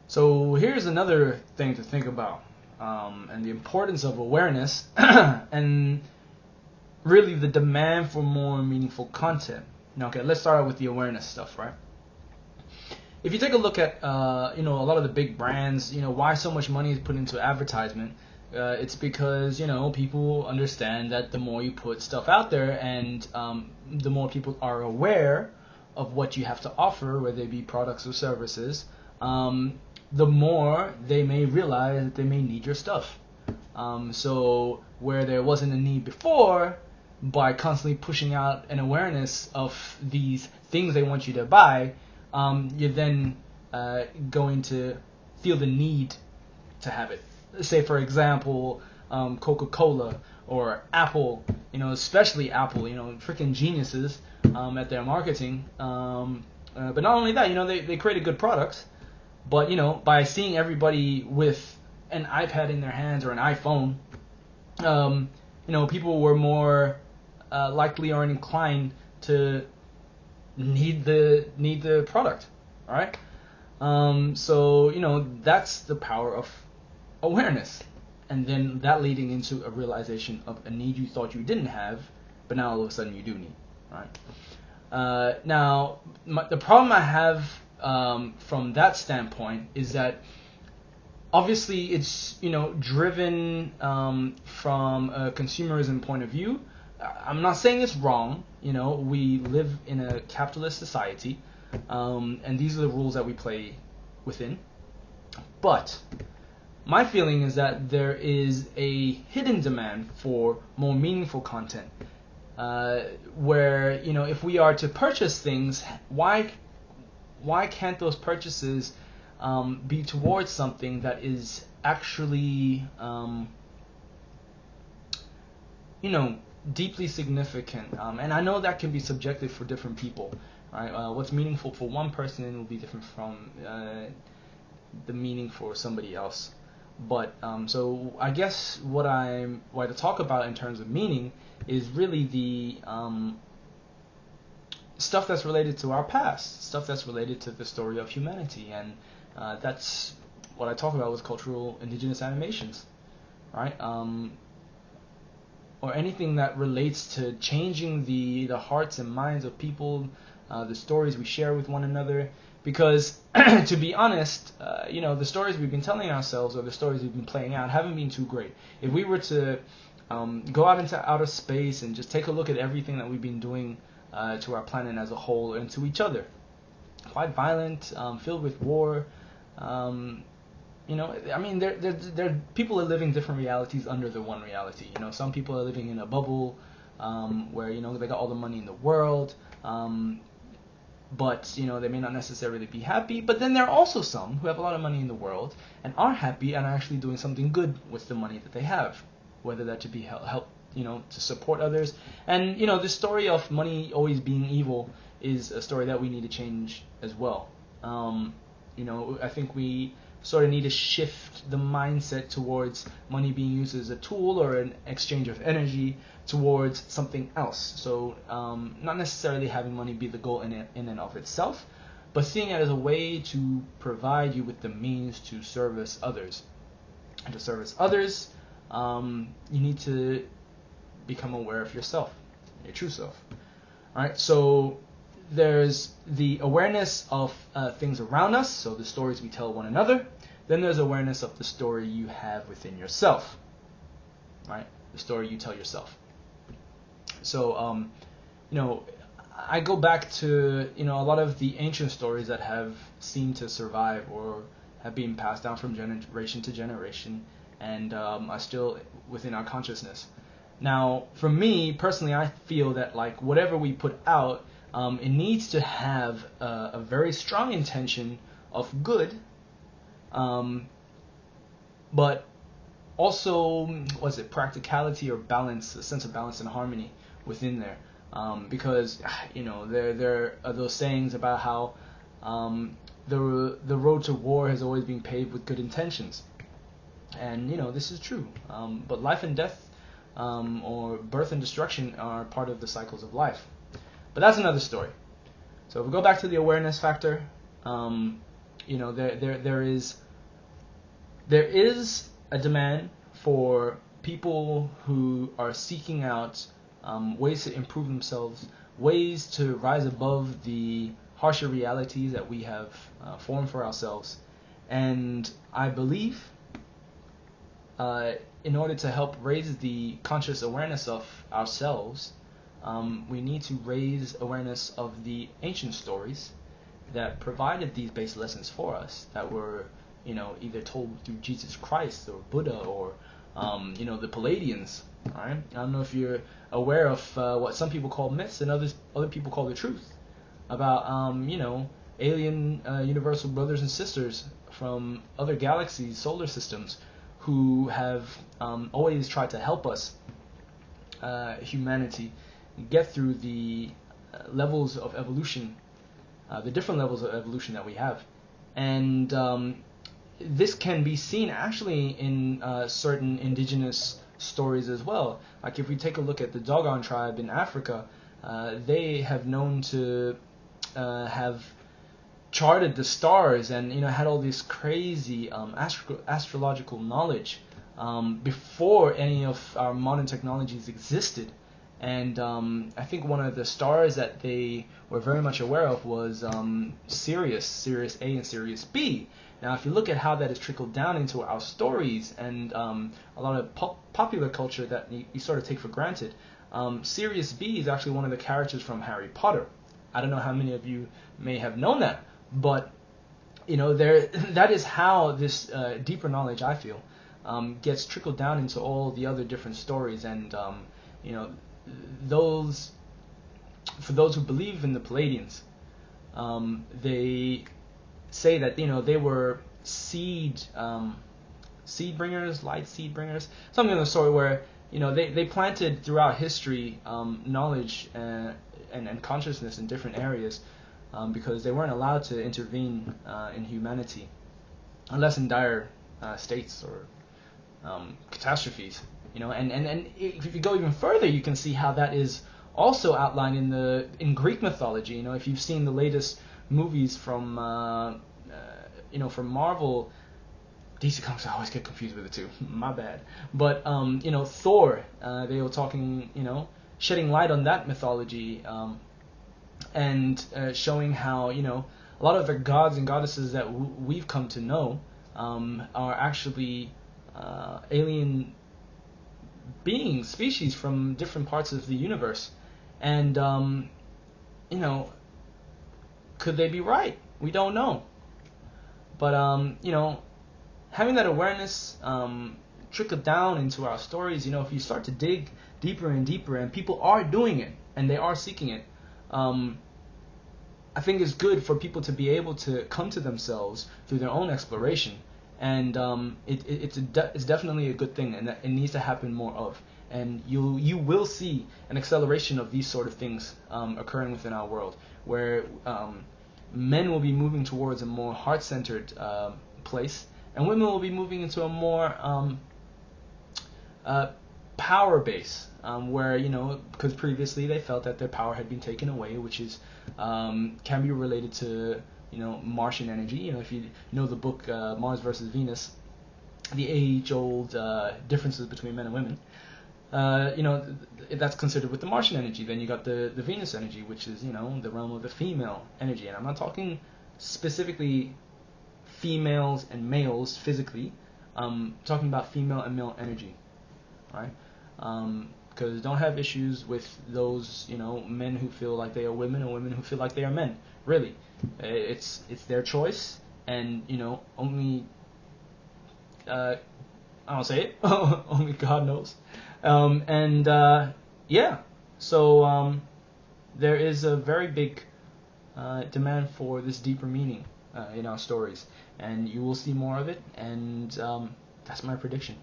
So here's another thing to think about, and the importance of awareness, and really the demand for more meaningful content. Now, okay, let's start out with the awareness stuff, right? If you take a look at a lot of the big brands, why so much money is put into advertisement. It's because people understand that the more you put stuff out there, and the more people are aware of what you have to offer, whether they be products or services, the more they may realize that they may need your stuff. So where there wasn't a need before, by constantly pushing out an awareness of these things they want you to buy, you're then going to feel the need to have it. Say, for example, Coca-Cola or Apple, especially Apple, freaking geniuses at their marketing. But not only that, they created good products, but, by seeing everybody with an iPad in their hands or an iPhone, people were more likely or inclined to need the product. All right. So that's the power of awareness, and then that leading into a realization of a need you thought you didn't have, but now all of a sudden you do need. Right. Now, the problem I have from that standpoint is that obviously it's driven from a consumerism point of view. I'm not saying it's wrong. We live in a capitalist society, and these are the rules that we play within. But my feeling is that there is a hidden demand for more meaningful content, where if we are to purchase things, why can't those purchases be towards something that is actually deeply significant, and I know that can be subjective for different people, right? What's meaningful for one person will be different from the meaning for somebody else. But so I guess what I to talk about in terms of meaning is really the stuff that's related to our past, stuff that's related to the story of humanity, and that's what I talk about with cultural indigenous animations, right? Or anything that relates to changing the hearts and minds of people, the stories we share with one another. Because to be honest, the stories we've been telling ourselves or the stories we've been playing out haven't been too great. If we were to go out into outer space and just take a look at everything that we've been doing to our planet as a whole and to each other, quite violent, filled with war. There people are living different realities under the one reality. Some people are living in a bubble where they got all the money in the world, but they may not necessarily be happy. But then there are also some who have a lot of money in the world and are happy and are actually doing something good with the money that they have, whether that to be help to support others. And this story of money always being evil is a story that we need to change as well. I think we sort of need to shift the mindset towards money being used as a tool or an exchange of energy towards something else. So not necessarily having money be the goal in and of itself, but seeing it as a way to provide you with the means to service others. And to service others, you need to become aware of yourself, your true self. All right, so there's the awareness of things around us, so the stories we tell one another. Then there's awareness of the story you have within yourself, right? The story you tell yourself. So, I go back to, a lot of the ancient stories that have seemed to survive or have been passed down from generation to generation and are still within our consciousness. Now, for me, personally, I feel that, whatever we put out, it needs to have a very strong intention of good, but also, practicality or balance, a sense of balance and harmony within there. Because, there are those sayings about how the road to war has always been paved with good intentions. And, this is true. But life and death, or birth and destruction, are part of the cycles of life. But that's another story. So if we go back to the awareness factor, there is a demand for people who are seeking out ways to improve themselves, ways to rise above the harsher realities that we have formed for ourselves. And I believe in order to help raise the conscious awareness of ourselves, we need to raise awareness of the ancient stories that provided these base lessons for us, that were, either told through Jesus Christ or Buddha or, the Palladians. All right? I don't know if you're aware of what some people call myths and other people call the truth about, alien universal brothers and sisters from other galaxies, solar systems, who have always tried to help us, humanity, get through the levels of evolution, the different levels of evolution that we have. And this can be seen actually in certain indigenous stories as well. Like if we take a look at the Dogon tribe in Africa, they have known to have charted the stars and had all this crazy astrological knowledge before any of our modern technologies existed. And I think one of the stars that they were very much aware of was Sirius A and Sirius B. Now, if you look at how that has trickled down into our stories and a lot of popular culture that you sort of take for granted, Sirius B is actually one of the characters from Harry Potter. I don't know how many of you may have known that, but that is how this deeper knowledge, I feel, gets trickled down into all the other different stories. And for those who believe in the Palladians, they say that they were seed bringers, light seed bringers, something of the sort, where they planted throughout history knowledge and consciousness in different areas, because they weren't allowed to intervene in humanity unless in dire states or catastrophes. And if you go even further, you can see how that is also outlined in Greek mythology. If you've seen the latest movies from from Marvel, DC Comics, I always get confused with the two. My bad. But Thor, they were talking, shedding light on that mythology, and showing how a lot of the gods and goddesses that we've come to know are actually alien beings, species from different parts of the universe. And could they be right? We don't know. But having that awareness trickle down into our stories, if you start to dig deeper and deeper, and people are doing it and they are seeking it, I think it's good for people to be able to come to themselves through their own exploration. And it's definitely a good thing, and that it needs to happen more of. And you will see an acceleration of these sort of things occurring within our world, where men will be moving towards a more heart-centered place, and women will be moving into a more power base, where because previously they felt that their power had been taken away, which is can be related to Martian energy. If you know the book Mars versus Venus, the age-old differences between men and women, that's considered with the Martian energy. Then you got the Venus energy, which is the realm of the female energy. And I'm not talking specifically females and males physically. I'm talking about female and male energy, right? Because don't have issues with those men who feel like they are women or women who feel like they are men. Really, it's their choice, and only I don't say it. Only God knows. So there is a very big demand for this deeper meaning in our stories, and you will see more of it. And that's my prediction.